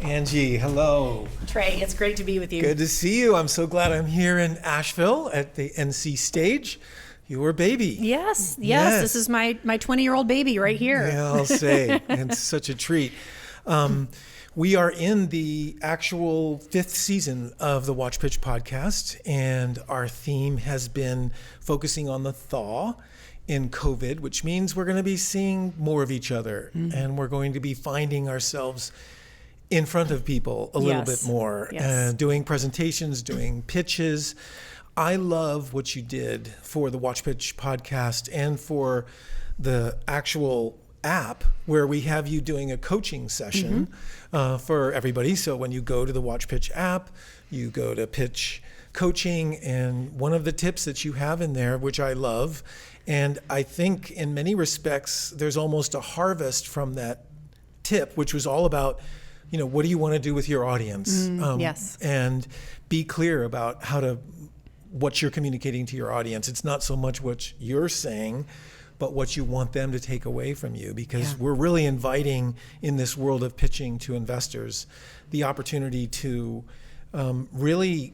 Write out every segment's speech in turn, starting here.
Angie, hello. Trey, it's great to be with you. Good to see you. I'm so glad I'm here in Asheville at the NC stage. Your baby. Yes. This is my 20-year-old baby right here. Yeah, I'll say. It's such a treat. We are in the actual 5th season of the WatchPitch podcast, and our theme has been focusing on the thaw in COVID, which means we're going to be seeing more of each other, and we're going to be finding ourselves in front of people a little bit more, doing presentations, doing pitches. I love what you did for the WatchPitch podcast and for the actual app where we have you doing a coaching session for everybody. So when you go to the WatchPitch app, you go to pitch coaching, and one of the tips that you have in there, which I love, and I think in many respects, there's almost a harvest from that tip, which was all about, what do you want to do with your audience? Yes. And be clear about what you're communicating to your audience. It's not so much what you're saying, but what you want them to take away from you, because we're really inviting in this world of pitching to investors the opportunity to really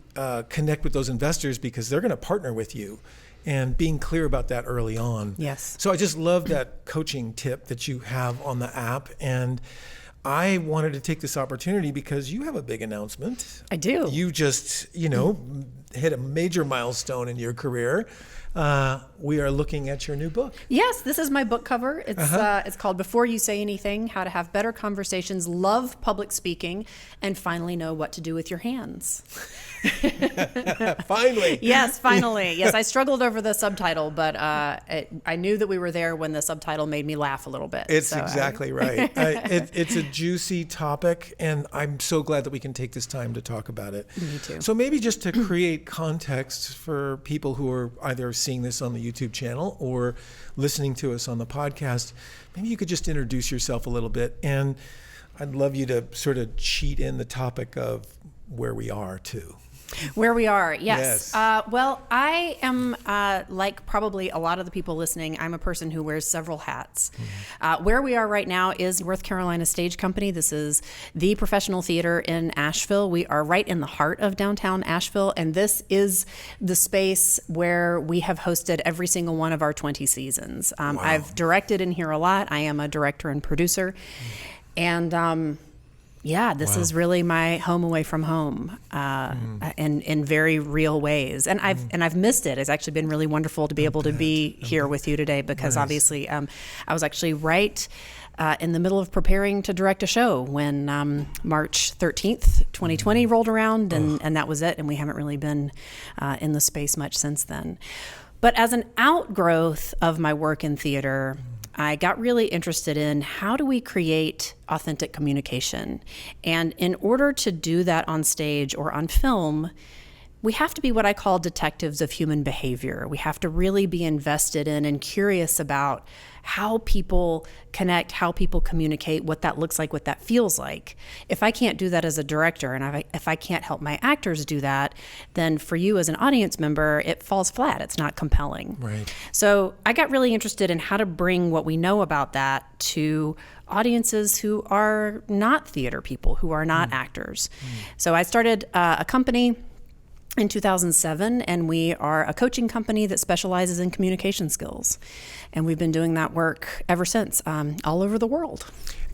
connect with those investors, because they're going to partner with you, and being clear about that early on. Yes. So I just love that coaching tip that you have on the app, and I wanted to take this opportunity because you have a big announcement. I do. You just, hit a major milestone in your career. We are looking at your new book. Yes, this is my book cover. It's called Before You Say Anything, How to Have Better Conversations, Love Public Speaking, and Finally Know What to Do with Your Hands. Finally. Yes, finally. Yes, I struggled over the subtitle, but I knew that we were there when the subtitle made me laugh a little bit. It's exactly right. It's a juicy topic, and I'm so glad that we can take this time to talk about it. Me too. So maybe just to create context for people who are either seeing this on the YouTube channel or listening to us on the podcast, maybe you could just introduce yourself a little bit, and I'd love you to sort of cheat in the topic of where we are too. Where we are, yes. Well, I am, like probably a lot of the people listening, I'm a person who wears several hats. Where we are right now is North Carolina Stage Company. This is the professional theater in Asheville. We are right in the heart of downtown Asheville, and this is the space where we have hosted every single one of our 20 seasons. Wow. I've directed in here a lot. I am a director and producer. And this is really my home away from home, in very real ways. And I've missed it. It's actually been really wonderful to be able to be here with you today, because obviously I was actually right in the middle of preparing to direct a show when March 13th, 2020 rolled around, and that was it. And we haven't really been in the space much since then. But as an outgrowth of my work in theater, I got really interested in how do we create authentic communication. And in order to do that on stage or on film, we have to be what I call detectives of human behavior. We have to really be invested in and curious about how people connect, how people communicate, what that looks like, what that feels like. If I can't do that as a director, and if I can't help my actors do that, then for you as an audience member, it falls flat. It's not compelling. Right. So I got really interested in how to bring what we know about that to audiences who are not theater people, who are not actors. So I started a company in 2007, and we are a coaching company that specializes in communication skills. And we've been doing that work ever since, all over the world.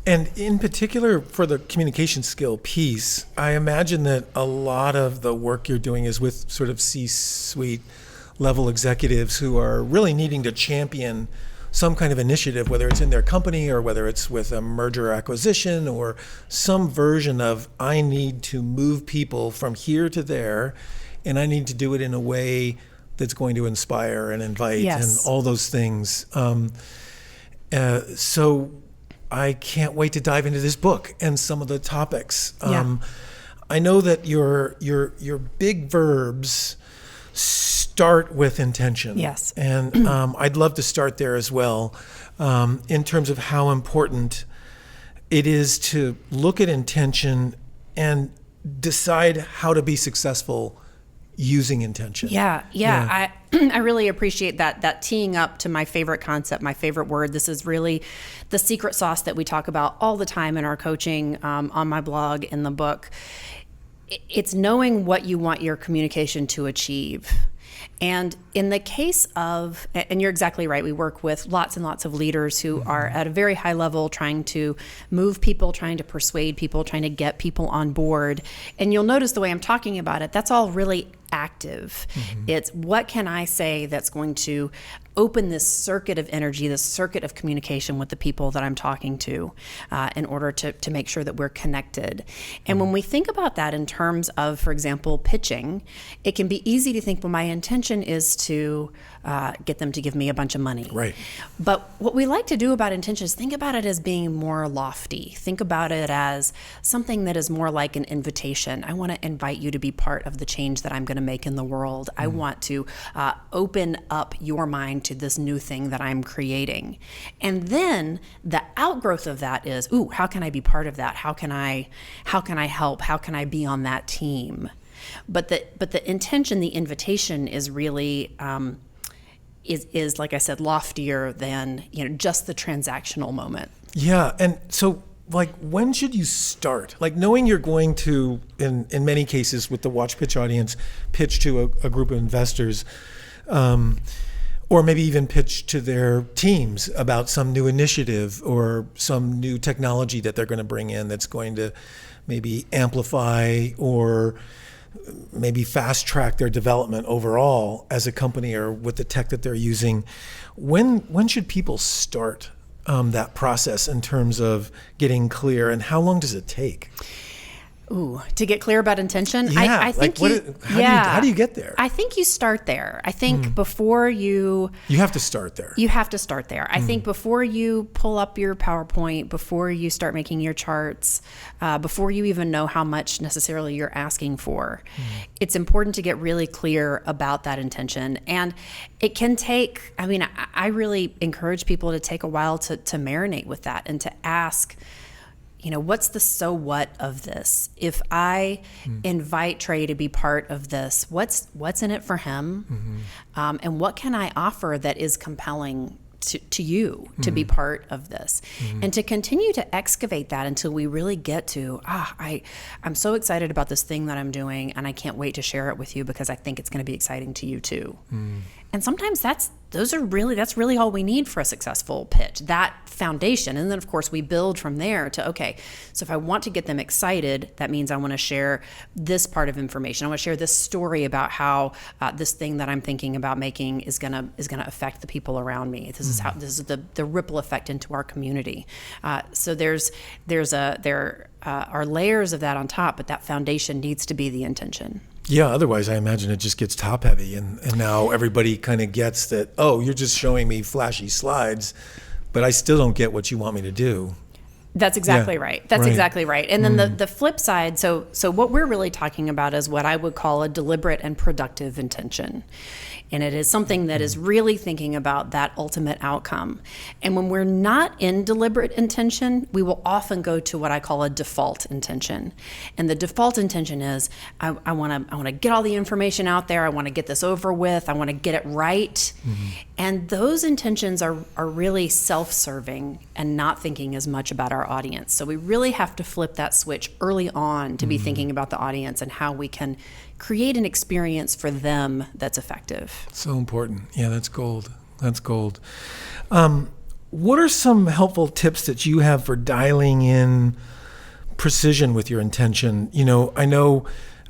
And in particular for the communication skill piece, I imagine that a lot of the work you're doing is with sort of C-suite level executives who are really needing to champion some kind of initiative, whether it's in their company or whether it's with a merger or acquisition or some version of, I need to move people from here to there, and I need to do it in a way that's going to inspire and invite and all those things. So I can't wait to dive into this book and some of the topics. I know that your big verbs start with intention. Yes. And I'd love to start there as well, in terms of how important it is to look at intention and decide how to be successful using intention. Yeah. I really appreciate that teeing up to my favorite concept, my favorite word. This is really the secret sauce that we talk about all the time in our coaching, on my blog, in the book. It's knowing what you want your communication to achieve. And in the case of, and you're exactly right, we work with lots and lots of leaders who are at a very high level trying to move people, trying to persuade people, trying to get people on board. And you'll notice the way I'm talking about it, that's all really active. It's what can I say that's going to open this circuit of energy, this circuit of communication with the people that I'm talking to, in order to make sure that we're connected. And when we think about that in terms of, for example, pitching, it can be easy to think, well, my intention is to get them to give me a bunch of money. Right. But what we like to do about intention is think about it as being more lofty. Think about it as something that is more like an invitation. I want to invite you to be part of the change that I'm going to make in the world. I want to open up your mind to this new thing that I'm creating. And then the outgrowth of that is, ooh, how can I be part of that? How can I help? How can I be on that team? But the intention, the invitation is really is like I said, loftier than just the transactional moment. Yeah, and so like when should you start? Like knowing you're going to, in many cases with the WatchPitch audience, pitch to a group of investors, or maybe even pitch to their teams about some new initiative or some new technology that they're going to bring in that's going to maybe amplify or maybe fast track their development overall as a company or with the tech that they're using. When should people start that process in terms of getting clear, and how long does it take? Ooh, to get clear about intention? Yeah, I think how do you get there? I think you start there. I think before you have to start there. You have to start there. I think before you pull up your PowerPoint, before you start making your charts, before you even know how much necessarily you're asking for, it's important to get really clear about that intention. And it can take, I really encourage people to take a while to marinate with that and to ask, what's the so what of this? If I invite Trey to be part of this, what's in it for him? And what can I offer that is compelling to you to be part of this? And to continue to excavate that until we really get to, I'm so excited about this thing that I'm doing, and I can't wait to share it with you because I think it's going to be exciting to you too. And sometimes that's really all we need for a successful pitch, that foundation. And then of course we build from there to, okay, so if I want to get them excited, that means I want to share this part of information. I want to share this story about how this thing that I'm thinking about making is gonna affect the people around me. This is the ripple effect into our community. So there are layers of that on top, but that foundation needs to be the intention. Yeah, otherwise I imagine it just gets top heavy and now everybody kind of gets that, oh, you're just showing me flashy slides, but I still don't get what you want me to do. That's exactly right. That's exactly right. And then the flip side, so what we're really talking about is what I would call a deliberate and productive intention. And it is something that is really thinking about that ultimate outcome. And when we're not in deliberate intention, we will often go to what I call a default intention. And the default intention is, I want to get all the information out there. I want to get this over with. I want to get it right. And those intentions are really self-serving and not thinking as much about our audience. So we really have to flip that switch early on to be thinking about the audience and how we can create an experience for them that's effective. So important. Yeah, that's gold. That's gold. What are some helpful tips that you have for dialing in precision with your intention? I know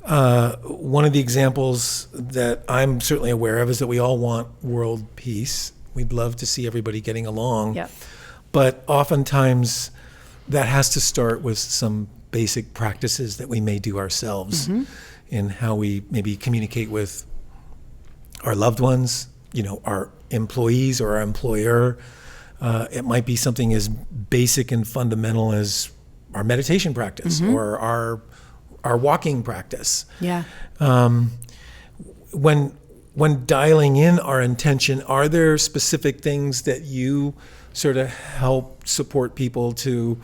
one of the examples that I'm certainly aware of is that we all want world peace. We'd love to see everybody getting along. Yep. But oftentimes that has to start with some basic practices that we may do ourselves in how we maybe communicate with our loved ones, our employees or our employer. It might be something as basic and fundamental as our meditation practice or our walking practice. Yeah. When dialing in our intention, are there specific things that you sort of help support people to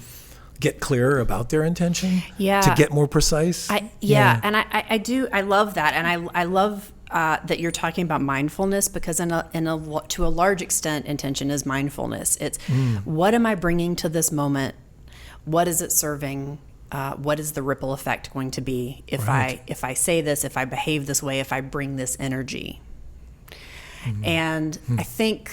get clearer about their intention? Yeah. To get more precise? And I do. I love that, and I love that you're talking about mindfulness, because to a large extent, intention is mindfulness. It's what am I bringing to this moment? What is it serving? What is the ripple effect going to be if I say this, if I behave this way, if I bring this energy? And I think,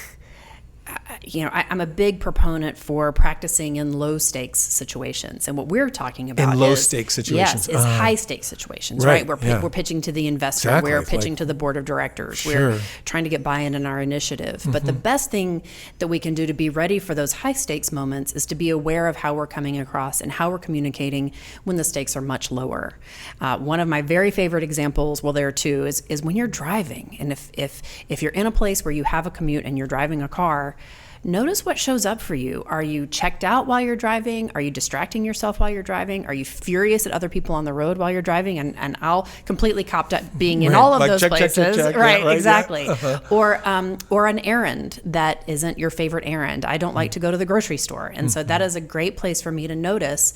I'm a big proponent for practicing in low stakes situations. And what we're talking about in low stakes situations. Yes, is high stakes situations, right? We're pitching to the investor. Exactly. We're pitching to the board of directors. Sure. We're trying to get buy-in in our initiative. But the best thing that we can do to be ready for those high stakes moments is to be aware of how we're coming across and how we're communicating when the stakes are much lower. One of my very favorite examples, well, there are two, is when you're driving. And if you're in a place where you have a commute and you're driving a car, notice what shows up for you. Are you checked out while you're driving? Are you distracting yourself while you're driving? Are you furious at other people on the road while you're driving? And I'll completely cop up being in all of those places. Check. Right, Yeah, exactly. Yeah. Uh-huh. Or an errand that isn't your favorite errand. I don't like to go to the grocery store. And so that is a great place for me to notice,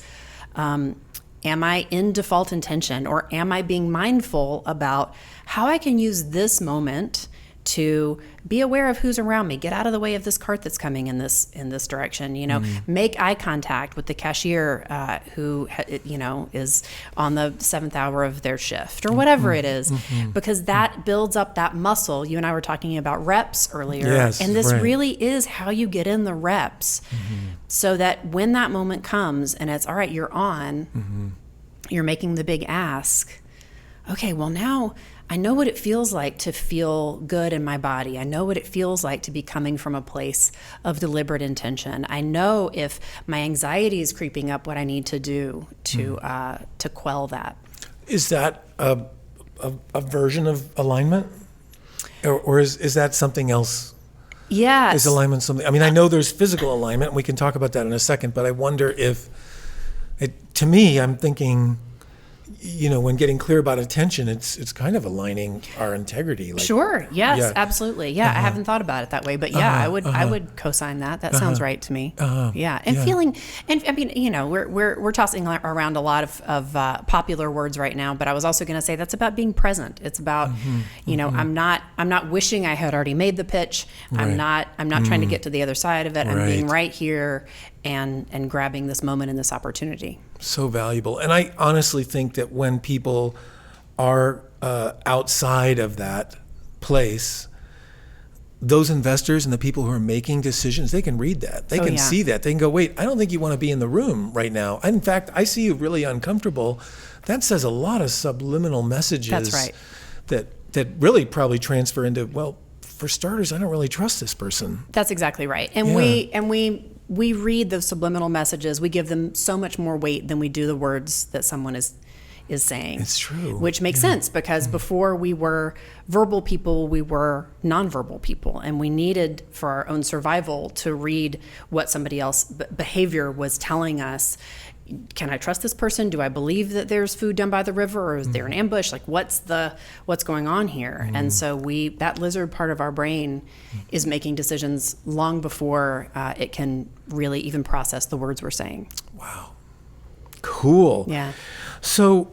am I in default intention, or am I being mindful about how I can use this moment to be aware of who's around me, get out of the way of this cart that's coming in this direction, make eye contact with the cashier who is on the 7th hour of their shift, or whatever it is, because that builds up that muscle. You and I were talking about reps earlier, and this really is how you get in the reps, so that when that moment comes and it's all right, you're on, you're making the big ask. Okay, well, now I know what it feels like to feel good in my body. I know what it feels like to be coming from a place of deliberate intention. I know if my anxiety is creeping up, what I need to do to quell that. Is that a version of alignment, or is that something else? Yes. Is alignment something? I mean, I know there's physical alignment. And we can talk about that in a second. But I wonder if, to me, I'm thinking, when getting clear about attention, it's kind of aligning our integrry. Sure. Yes, absolutely. Yeah, I haven't thought about it that way, but I would co-sign that. That sounds right to me. Feeling, and I mean, we're tossing around a lot of popular words right now, but I was also going to say that's about being present. It's about, I'm not wishing I had already made the pitch. Right. I'm not trying to get to the other side of it. I'm being right here and grabbing this moment and this opportunity. So valuable. And I honestly think that when people are outside of that place, those investors and the people who are making decisions, they can read that. They can see that. They can go, wait, I don't think you want to be in the room right now. In fact, I see you really uncomfortable. That says a lot of subliminal messages. That's right. That really probably transfer into, well, for starters, I don't really trust this person. That's exactly right. And we read those subliminal messages. We give them so much more weight than we do the words that someone is saying. It's true. Which makes sense, because before we were verbal people, we were nonverbal people, and we needed, for our own survival, to read what somebody else's behavior was telling us. Can I trust this person? Do I believe that there's food down by the river, or is there an ambush? Like, what's going on here? And so that lizard part of our brain is making decisions long before it can really even process the words we're saying. Wow. Cool. Yeah. So,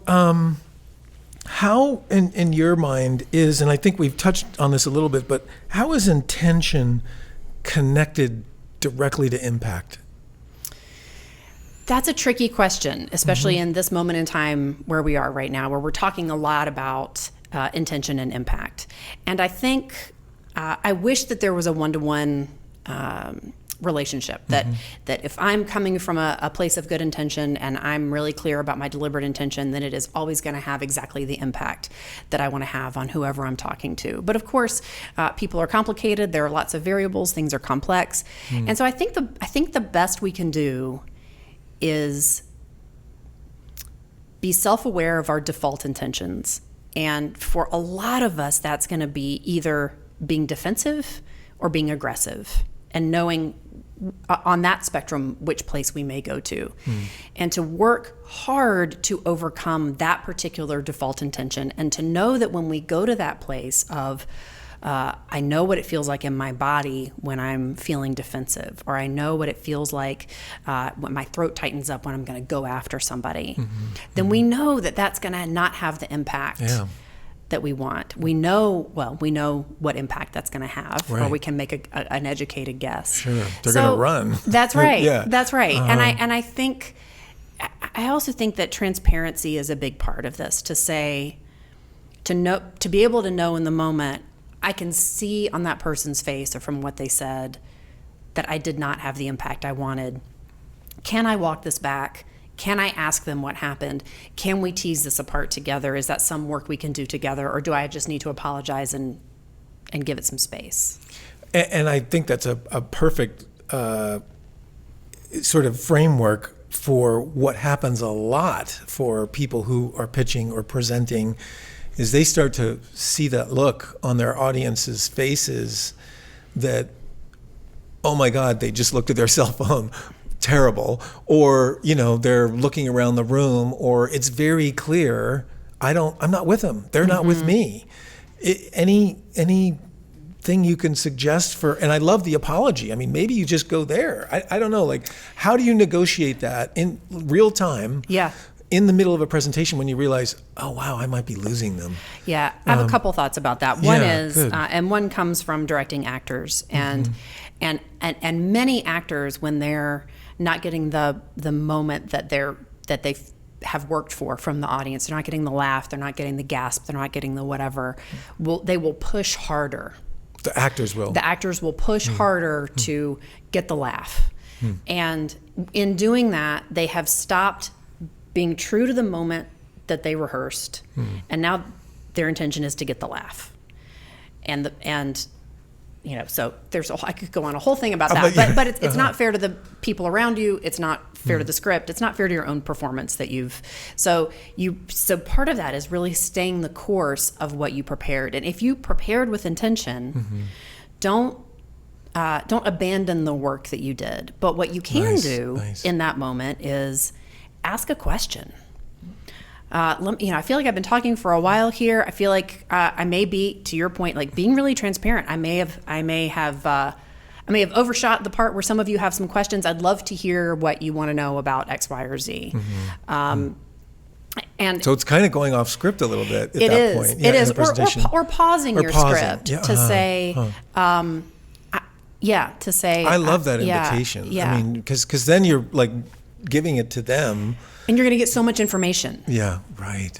how in your mind is, and I think we've touched on this a little bit, but how is intention connected directly to impact? That's a tricky question, especially in this moment in time where we are right now, where we're talking a lot about intention and impact. And I think I wish that there was a one-to-one relationship, that if I'm coming from a place of good intention and I'm really clear about my deliberate intention, then it is always going to have exactly the impact that I want to have on whoever I'm talking to. But of course, people are complicated. There are lots of variables. Things are complex. And so I think the best we can do is be self-aware of our default intentions. And for a lot of us, that's going to be either being defensive or being aggressive, and knowing on that spectrum which place we may go to. And to work hard to overcome that particular default intention, and to know that when we go to that place of I know what it feels like in my body when I'm feeling defensive, or I know what it feels like when my throat tightens up when I'm going to go after somebody. Then we know that that's going to not have the impact that we want. We know what impact that's going to have, or we can make an educated guess. Sure, they're going to run. That's right. That's right. And I think, I also think that transparency is a big part of this. To be able to know in the moment, I can see on that person's face or from what they said that I did not have the impact I wanted. Can I walk this back? Can I ask them what happened? Can we tease this apart together? Is that some work we can do together? Or do I just need to apologize and give it some space? And I think that's a perfect sort of framework for what happens a lot for people who are pitching or presenting, is they start to see that look on their audience's faces that, oh my God, they just looked at their cell phone. Terrible. Or, they're looking around the room, or it's very clear, I'm not with them. They're not with me. Anything you can suggest for, and I love the apology. I mean, maybe you just go there. I don't know, like, how do you negotiate that in real time? Yeah. In the middle of a presentation when you realize, oh wow, I might be losing them. Yeah, I have a couple thoughts about that. One is, and one comes from directing actors, and many actors, when they're not getting the moment that they have worked for from the audience, they're not getting the laugh, they're not getting the gasp, they're not getting the whatever, they will push harder. The actors will. The actors will push harder to get the laugh. And in doing that, they have stopped being true to the moment that they rehearsed, and now their intention is to get the laugh. So I could go on a whole thing about that, but it's not fair to the people around you. It's not fair to the script. It's not fair to your own performance so part of that is really staying the course of what you prepared. And if you prepared with intention, don't abandon the work that you did. But what you can do in that moment is ask a question. I feel like I've been talking for a while here. I feel like I may be, to your point, like being really transparent. I may have overshot the part where some of you have some questions. I'd love to hear what you want to know about X, Y, or Z. And so it's kind of going off script a little bit at that point. It is. Or pausing your script to say, to say. I love that invitation. Yeah. I mean, because then you're like giving it to them. And you're going to get so much information. Yeah, right.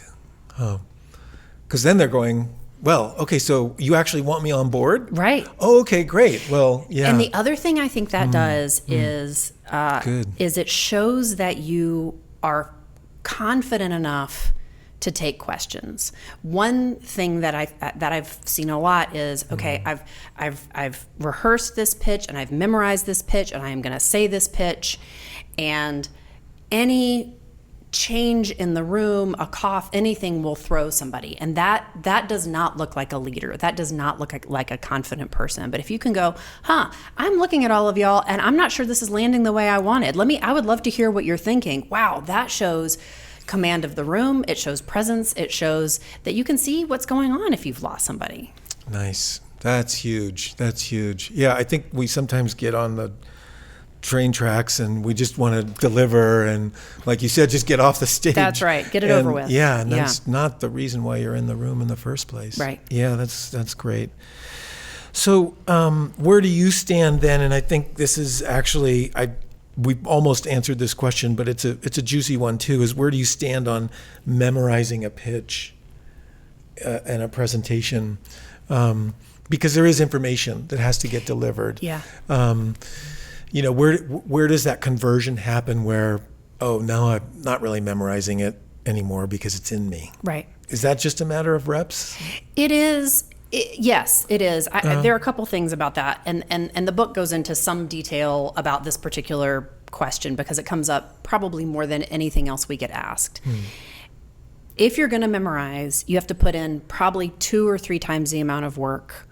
Because then they're going, well, okay, so you actually want me on board? Right. Oh, okay, great. Well, yeah. And the other thing I think that does is it shows that you are confident enough to take questions. One thing that I've seen a lot is, okay, I've rehearsed this pitch and I've memorized this pitch and I am going to say this pitch, and any change in the room, a cough, anything will throw somebody. And that does not look like a leader. That does not look like a confident person. But if you can go, I'm looking at all of y'all and I'm not sure this is landing the way I wanted. I would love to hear what you're thinking. Wow, that shows command of the room. It shows presence. It shows that you can see what's going on if you've lost somebody. Nice. That's huge. Yeah, I think we sometimes get on the train tracks and we just want to deliver and, like you said, just get off the stage. That's right. Get it over with. Yeah, and that's not the reason why you're in the room in the first place. Right. Yeah, that's great. So where do you stand then? And I think this is actually, we've almost answered this question, but it's a juicy one too, is where do you stand on memorizing a pitch and a presentation? Because there is information that has to get delivered. Yeah. Where does that conversion happen where, now I'm not really memorizing it anymore because it's in me? Right. Is that just a matter of reps? It is. Yes, it is. There are a couple things about that. And the book goes into some detail about this particular question because it comes up probably more than anything else we get asked. If you're going to memorize, you have to put in probably 2 or 3 times the amount of work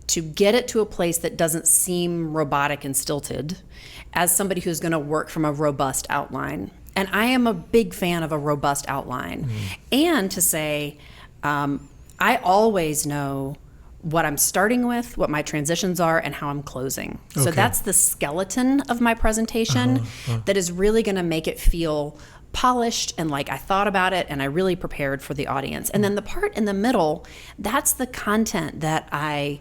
to get it to a place that doesn't seem robotic and stilted as somebody who's going to work from a robust outline. And I am a big fan of a robust outline. And to say, I always know what I'm starting with, what my transitions are, and how I'm closing. So Okay. that's the skeleton of my presentation that is really going to make it feel polished and like I thought about it and I really prepared for the audience. And then the part in the middle, that's the content that I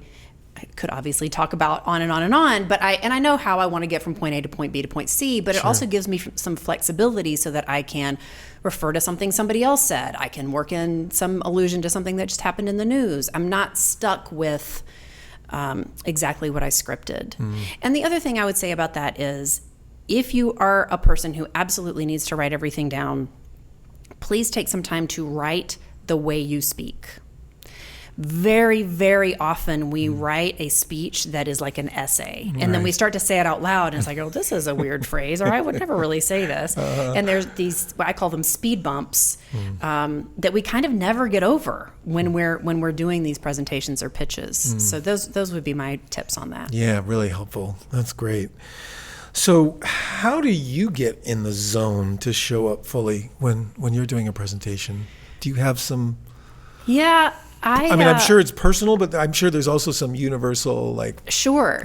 could obviously talk about on and on and on, but I know how I want to get from point A to point B to point C, but it also gives me some flexibility so that I can refer to something somebody else said. I can work in some allusion to something that just happened in the news. I'm not stuck with exactly what I scripted. And the other thing I would say about that is, if you are a person who absolutely needs to write everything down, please take some time to write the way you speak. Very, very often we write a speech that is like an essay, and then we start to say it out loud, and it's like, oh, this is a weird phrase, or I would never really say this. And there's these, I call them speed bumps, that we kind of never get over when we're doing these presentations or pitches. So those would be my tips on that. Yeah, really helpful. That's great. So how do you get in the zone to show up fully when you're doing a presentation? Do you have some... Yeah. I mean, I'm sure it's personal, but I'm sure there's also some universal, like... Sure.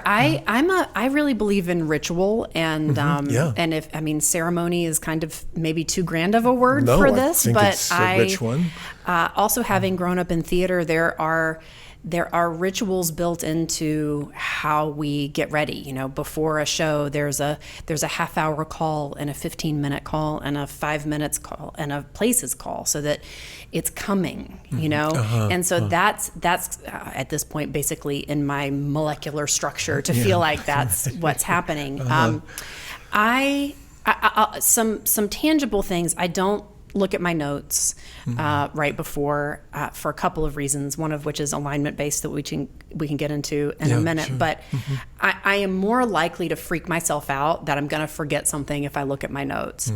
I really believe in ritual, and and if ceremony is kind of maybe too grand of a word for this, but it's a rich one. Also, having grown up in theater, there are rituals built into how we get ready. You know, before a show, there's a half-hour call and a 15-minute call and a 5 minutes call and a places call, so that it's coming. You know, and so that's at this point basically in my molecular structure to feel like that's what's happening. Some tangible things. I don't look at my notes right before for a couple of reasons, one of which is alignment based that we can get into in a minute. Sure. But I am more likely to freak myself out that I'm going to forget something if I look at my notes.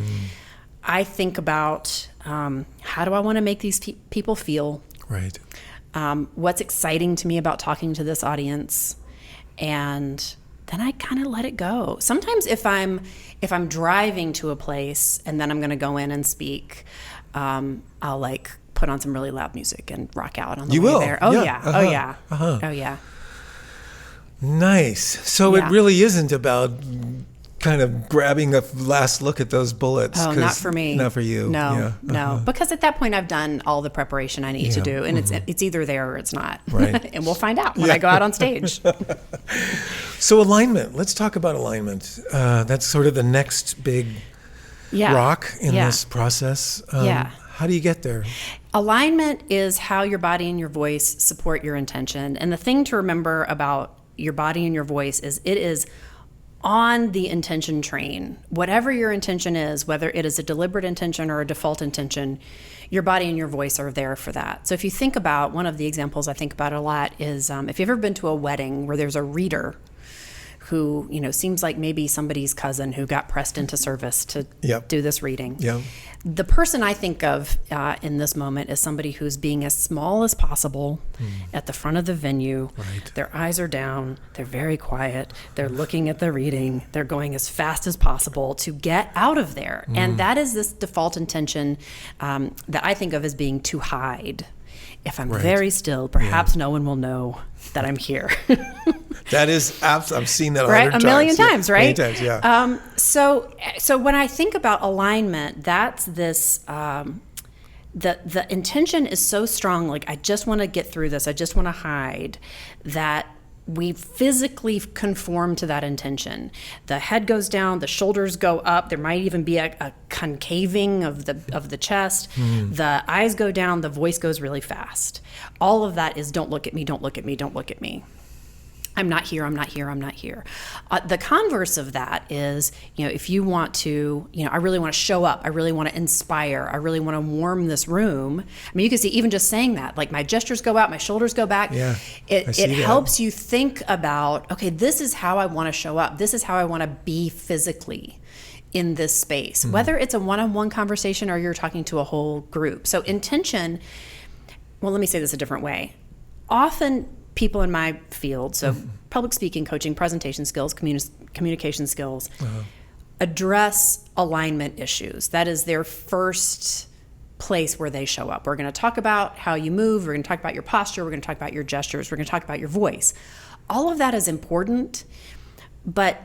I think about how do I want to make these people feel? Right. What's exciting to me about talking to this audience, and then I kind of let it go. Sometimes if I'm driving to a place and then I'm going to go in and speak, I'll like put on some really loud music and rock out on the way there. Oh yeah. Nice. So it really isn't about kind of grabbing a last look at those bullets. Oh, not for me. Not for you. No, no. Because at that point I've done all the preparation I need to do, and it's either there or it's not. Right. And we'll find out when I go out on stage. So alignment. Let's talk about alignment. That's sort of the next big rock in this process. How do you get there? Alignment is how your body and your voice support your intention. And the thing to remember about your body and your voice is it is on the intention train. Whatever your intention is, whether it is a deliberate intention or a default intention, your body and your voice are there for that. So if you think about, one of the examples I think about a lot is if you've ever been to a wedding where there's a reader who, seems like maybe somebody's cousin who got pressed into service to do this reading. Yep. The person I think of in this moment is somebody who's being as small as possible at the front of the venue. Right. Their eyes are down. They're very quiet. They're looking at the reading. They're going as fast as possible to get out of there. And that is this default intention that I think of as being to hide. If I'm very still, perhaps no one will know that I'm here. That is, I've seen that a million times, right? Many times, yeah. So when I think about alignment, that's this, the intention is so strong, like I just want to get through this, I just want to hide, that we physically conform to that intention. The head goes down, the shoulders go up. There might even be a concaving of the chest. The eyes go down, the voice goes really fast. All of that is don't look at me, don't look at me, don't look at me. I'm not here, I'm not here, I'm not here. The converse of that is, if you want to, I really want to show up, I really want to inspire, I really want to warm this room. I mean, you can see even just saying that, like my gestures go out, my shoulders go back. Yeah, it helps you think about, okay, this is how I want to show up. This is how I want to be physically in this space, whether it's a one-on-one conversation or you're talking to a whole group. So intention, well, let me say this a different way. Often people in my field, so public speaking, coaching, presentation skills, communication skills, address alignment issues. That is their first place where they show up. We're going to talk about how you move. We're going to talk about your posture. We're going to talk about your gestures. We're going to talk about your voice. All of that is important. But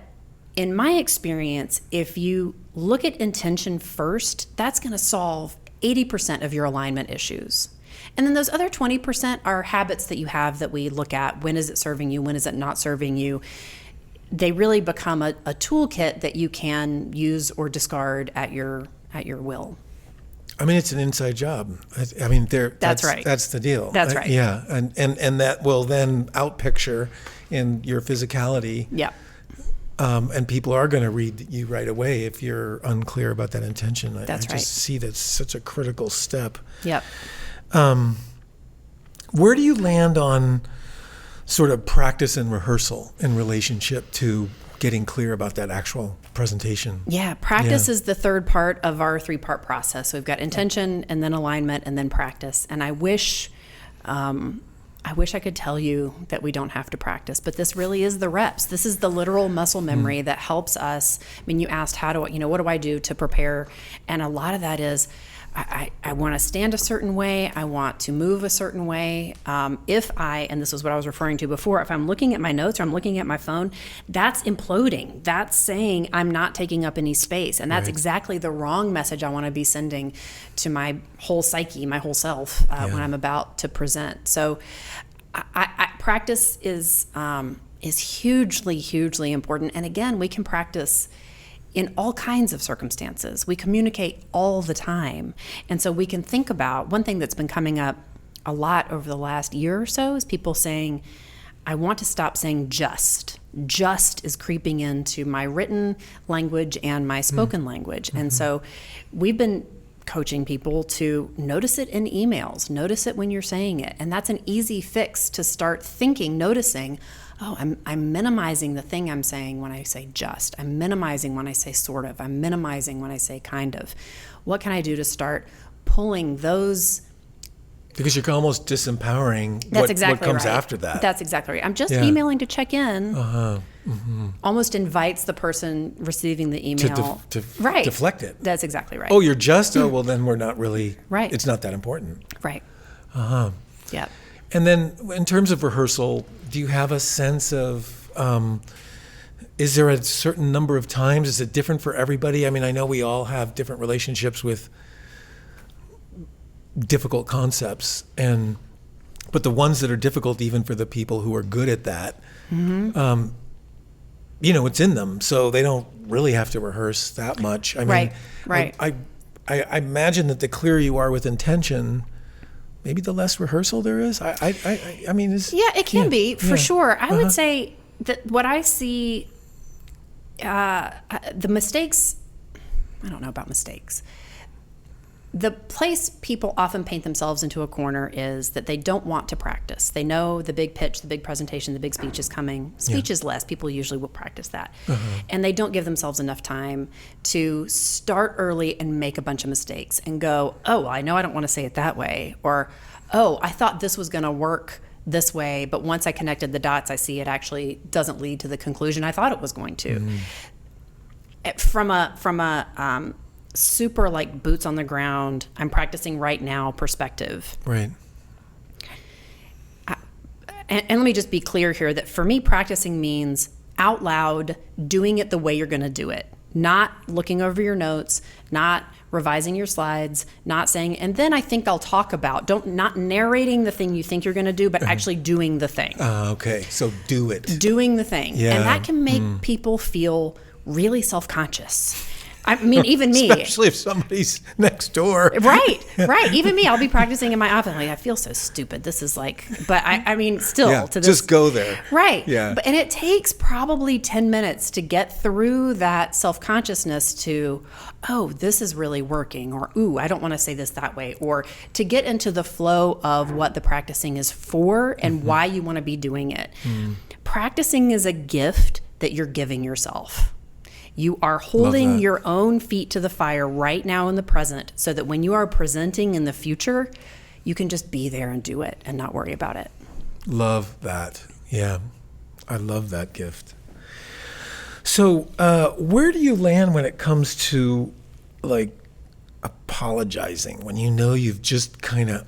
in my experience, if you look at intention first, that's going to solve 80% of your alignment issues. And then those other 20% are habits that you have that we look at. When is it serving you? When is it not serving you? They really become a toolkit that you can use or discard at your will. I mean, it's an inside job. I mean, that's right. That's the deal. That's right. Yeah, and that will then outpicture in your physicality. Yeah. And people are going to read you right away if you're unclear about that intention. That's I right. just see that's such a critical step. Yep. Where do you land on sort of practice and rehearsal in relationship to getting clear about that actual presentation? Yeah, practice is the third part of our 3-part process. So we've got intention and then alignment and then practice. And I wish I could tell you that we don't have to practice, but this really is the reps. This is the literal muscle memory that helps us. I mean, you asked what do I do to prepare? And a lot of that is I want to stand a certain way. I want to move a certain way. And this is what I was referring to before, if I'm looking at my notes or I'm looking at my phone, that's imploding. That's saying I'm not taking up any space. And that's exactly the wrong message I want to be sending to my whole psyche, my whole self when I'm about to present. So practice is hugely, hugely important. And again, we can practice in all kinds of circumstances. We communicate all the time. And so we can think about one thing that's been coming up a lot over the last year or so is people saying, I want to stop saying just. Just is creeping into my written language and my spoken language. And so we've been coaching people to notice it in emails, notice it when you're saying it. And that's an easy fix to start noticing, I'm minimizing the thing I'm saying when I say just. I'm minimizing when I say sort of. I'm minimizing when I say kind of. What can I do to start pulling those? Because you're almost disempowering what comes after that. That's exactly right. I'm just emailing to check in. Almost invites the person receiving the email to deflect it. That's exactly right. Oh, you're just? Oh, well, then we're not really. Right. It's not that important. Right. Yeah. And then in terms of rehearsal, do you have a sense of, is there a certain number of times? Is it different for everybody? I mean, I know we all have different relationships with difficult concepts, but the ones that are difficult, even for the people who are good at that, it's in them, so they don't really have to rehearse that much. I mean, right. I imagine that the clearer you are with intention, maybe the less rehearsal there is. I mean, it can be for sure. I would say that what I see, the mistakes. I don't know about mistakes. The place people often paint themselves into a corner is that they don't want to practice. They know the big pitch, the big presentation, the big speech is coming. Speech is less. People usually will practice that. And they don't give themselves enough time to start early and make a bunch of mistakes and go, oh, I know I don't want to say it that way. Or, oh, I thought this was going to work this way, but once I connected the dots, I see it actually doesn't lead to the conclusion I thought it was going to. From a super like boots on the ground, I'm practicing right now perspective. Right. And let me just be clear here that for me, practicing means out loud doing it the way you're going to do it, not looking over your notes, not revising your slides, not saying, and then I think I'll talk about, not narrating the thing you think you're going to do, but actually doing the thing. Okay. So do it. Doing the thing. Yeah. And that can make people feel really self-conscious. I mean, even me. Especially if somebody's next door. Right. Even me, I'll be practicing in my office. Like, I feel so stupid. This is like, but I mean, still to this. Just go there. Right. Yeah. And it takes probably 10 minutes to get through that self-consciousness to, oh, this is really working, or, ooh, I don't want to say this that way, or to get into the flow of what the practicing is for and why you want to be doing it. Practicing is a gift that you're giving yourself. You are holding your own feet to the fire right now in the present so that when you are presenting in the future, you can just be there and do it and not worry about it. Love that. Yeah. I love that gift. So where do you land when it comes to like apologizing when you know you've just kind of,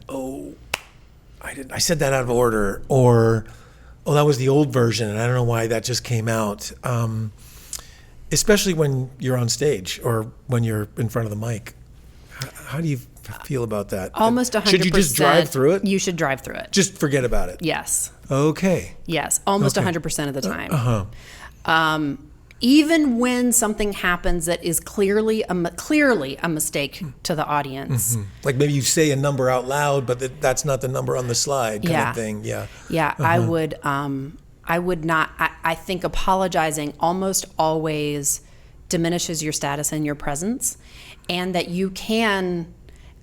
I said that out of order, or, that was the old version and I don't know why that just came out. Especially when you're on stage or when you're in front of the mic. How do you feel about that? Almost 100%. Should you just drive through it? You should drive through it. Just forget about it? Yes. Okay. Yes, almost 100% of the time. Even when something happens that is clearly a mistake to the audience. Mm-hmm. Like maybe you say a number out loud, but that's not the number on the slide kind of thing. Yeah. Yeah, I would not, I think apologizing almost always diminishes your status and your presence, and that you can,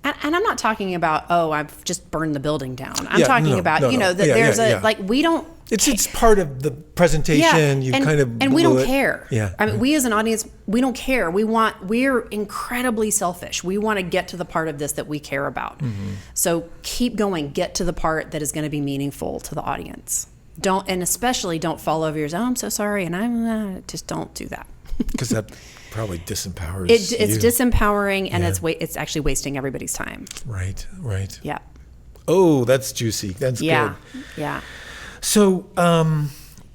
and I'm not talking about, I've just burned the building down. I'm talking about, that there's like, we don't. It's part of the presentation. And we don't care. Yeah. I mean, we as an audience, we don't care. We're incredibly selfish. We want to get to the part of this that we care about. Mm-hmm. So keep going, get to the part that is going to be meaningful to the audience. Especially don't fall over yours. I'm so sorry. And just don't do that. Because that probably disempowers It's you. disempowering, and it's actually wasting everybody's time. Right. Yeah. Oh, that's juicy. That's good. Yeah. So,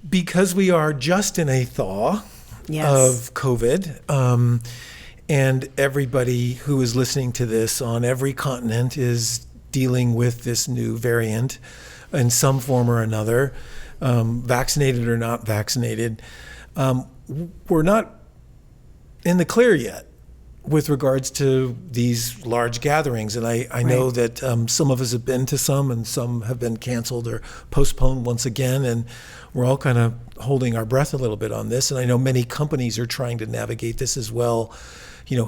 because we are just in a thaw of COVID, and everybody who is listening to this on every continent is dealing with this new variant in some form or another, vaccinated or not vaccinated, we're not in the clear yet with regards to these large gatherings. And I know that some of us have been to some, and some have been canceled or postponed once again. And we're all kind of holding our breath a little bit on this. And I know many companies are trying to navigate this as well.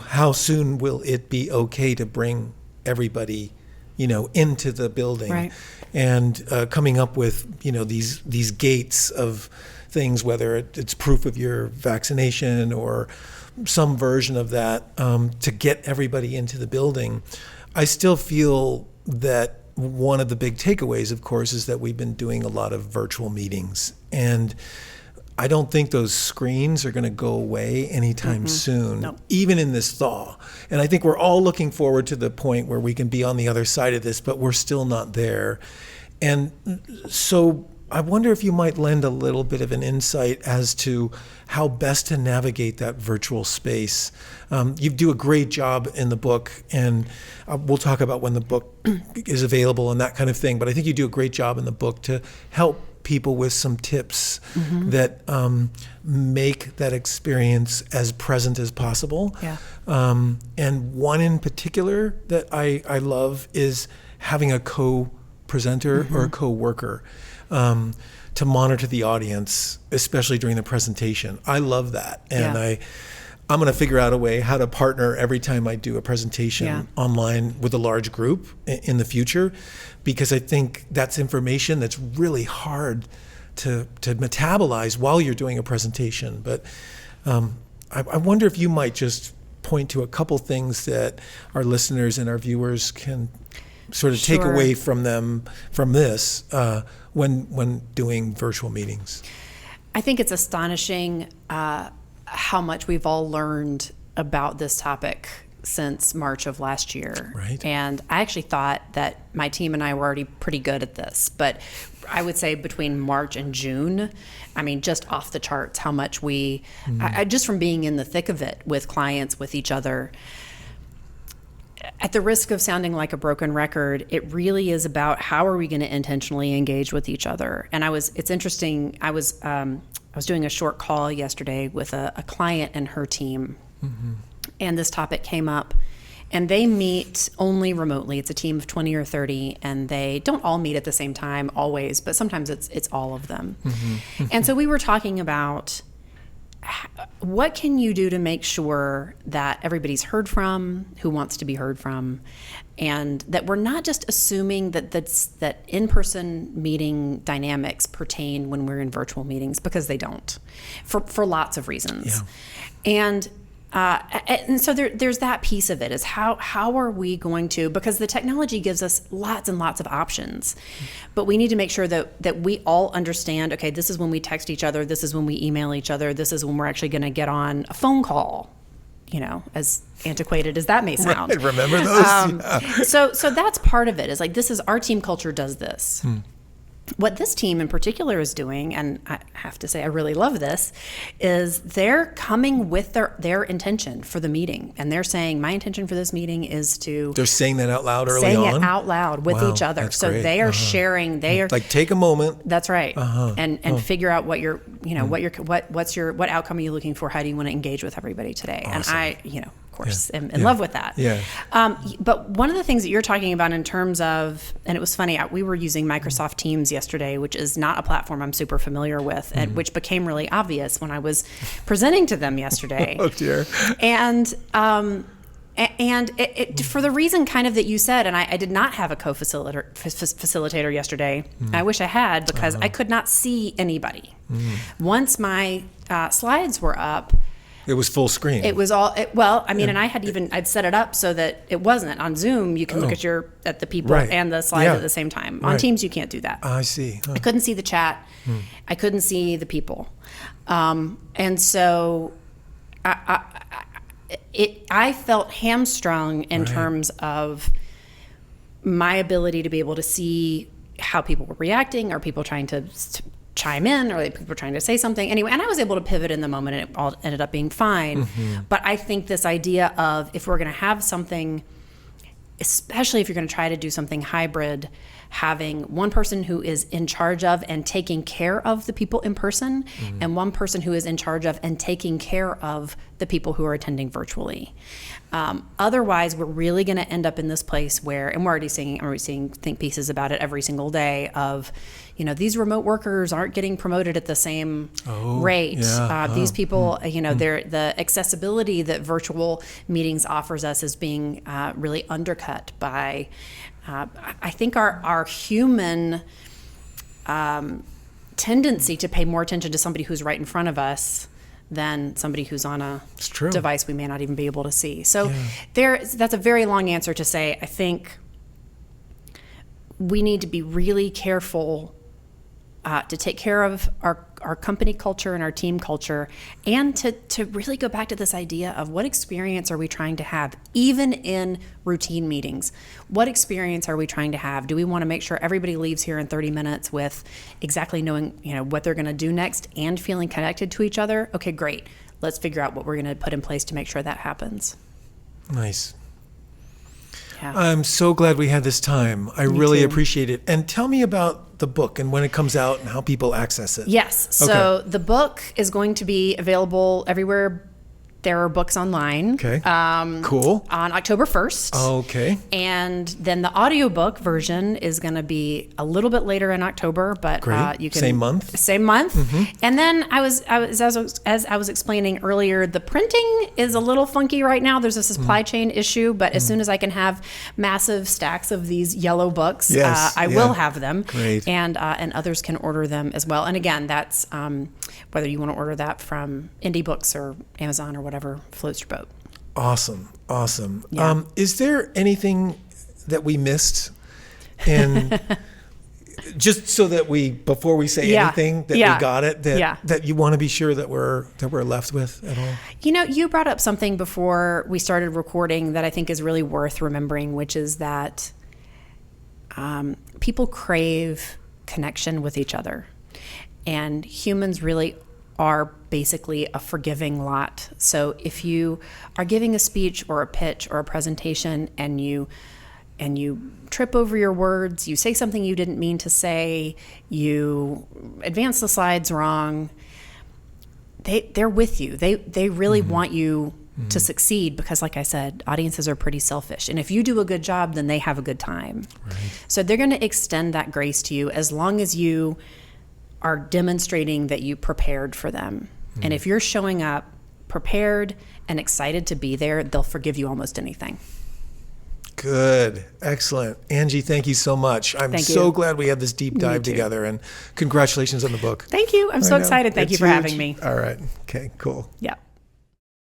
How soon will it be okay to bring everybody, into the building? Right. And coming up with, these gates of things, whether it's proof of your vaccination or some version of that, to get everybody into the building. I still feel that one of the big takeaways, of course, is that we've been doing a lot of virtual meetings. And I don't think those screens are going to go away anytime soon, even in this thaw. And I think we're all looking forward to the point where we can be on the other side of this, but we're still not there. And so I wonder if you might lend a little bit of an insight as to how best to navigate that virtual space. You do a great job in the book, and we'll talk about when the book is available and that kind of thing. But I think you do a great job in the book to help people with some tips that make that experience as present as possible. Yeah. And one in particular that I love is having a co-presenter or a co-worker. To monitor the audience, especially during the presentation. I love that. And I'm going to figure out a way how to partner every time I do a presentation online with a large group in the future, because I think that's information that's really hard to metabolize while you're doing a presentation. But I wonder if you might just point to a couple things that our listeners and our viewers can sort of take away from this when doing virtual meetings. I think it's astonishing how much we've all learned about this topic since March of last year. Right. And I actually thought that my team and I were already pretty good at this, but I would say between March and June, just off the charts how much we, just from being in the thick of it with clients, with each other. At the risk of sounding like a broken record, it really is about how are we going to intentionally engage with each other. And it's interesting. I was doing a short call yesterday with a client and her team, and this topic came up. And they meet only remotely. It's a team of 20 or 30, and they don't all meet at the same time always, but sometimes it's all of them. And so we were talking about what can you do to make sure that everybody's heard from, who wants to be heard from, and that we're not just assuming that in-person meeting dynamics pertain when we're in virtual meetings, because they don't, for lots of reasons. And so there's that piece of it, is how are we going to, because the technology gives us lots and lots of options, but we need to make sure that we all understand, okay, this is when we text each other, this is when we email each other, this is when we're actually going to get on a phone call, as antiquated as that may sound. Right, remember those? So that's part of it, is like, this is our team culture does this. What this team in particular is doing, and I have to say I really love this, is they're coming with their intention for the meeting. And they're saying, my intention for this meeting is to... They're saying that out loud early on? Saying it out loud with each other. So great. they are sharing, they are... Like, take a moment. That's right. And figure out what you're, what outcome are you looking for? How do you want to engage with everybody today? Awesome. And I, of course, am in love with that. Yeah. But one of the things that you're talking about in terms of, and it was funny, we were using Microsoft Teams yesterday, which is not a platform I'm super familiar with, and which became really obvious when I was presenting to them yesterday. Oh dear. And it, for the reason kind of that you said, and I did not have a facilitator yesterday. I wish I had, because I could not see anybody. Once my slides were up, it was full screen. It was all, and I'd set it up so that it wasn't. On Zoom, you can look at the people and the slides at the same time. On Teams, you can't do that. I see. I couldn't see the chat. I couldn't see the people. And so I felt hamstrung in terms of my ability to be able to see how people were reacting. Are people trying to chime in, or people were trying to say something? Anyway, and I was able to pivot in the moment, and it all ended up being fine. But I think this idea of, if we're going to have something, especially if you're going to try to do something hybrid, having one person who is in charge of and taking care of the people in person, and one person who is in charge of and taking care of the people who are attending virtually. Otherwise, we're really going to end up in this place where, and I'm already seeing think pieces about it every single day of, these remote workers aren't getting promoted at the same rate. These people, the accessibility that virtual meetings offers us is being really undercut by, I think, our human tendency to pay more attention to somebody who's right in front of us than somebody who's on a device we may not even be able to see. So that's a very long answer to say, I think we need to be really careful to take care of our company culture and our team culture, and to really go back to this idea of, what experience are we trying to have, even in routine meetings? What experience are we trying to have? Do we want to make sure everybody leaves here in 30 minutes with exactly knowing, what they're going to do next and feeling connected to each other? Okay, great. Let's figure out what we're going to put in place to make sure that happens. Nice. Yeah. I'm so glad we had this time. I really appreciate it. And tell me about the book and when it comes out and how people access it. Yes. So the book is going to be available everywhere there are books online. Okay. Cool. On October 1st. Okay. And then the audiobook version is going to be a little bit later in October, but you can same month. And then as I was explaining earlier, the printing is a little funky right now. There's a supply chain issue, but as soon as I can have massive stacks of these yellow books, I will have them. Great. And others can order them as well. And again, that's whether you want to order that from Indie Books or Amazon or whatever floats your boat. Awesome. Yeah. Is there anything that we missed? And just so that before we say anything, that we got it, that you want to be sure that we're left with at all? You brought up something before we started recording that I think is really worth remembering, which is that people crave connection with each other. And humans really are basically a forgiving lot. So if you are giving a speech or a pitch or a presentation and you trip over your words, you say something you didn't mean to say, you advance the slides wrong, they're with you. They really want you to succeed, because, like I said, audiences are pretty selfish. And if you do a good job, then they have a good time. Right. So they're going to extend that grace to you as long as you are demonstrating that you prepared for them. And if you're showing up prepared and excited to be there, they'll forgive you almost anything. Good. Excellent. Angie, thank you so much. I'm so glad we had this deep dive together, and congratulations on the book. Thank you. I'm so excited. Thank you for having me. All right. Okay, cool. Yeah.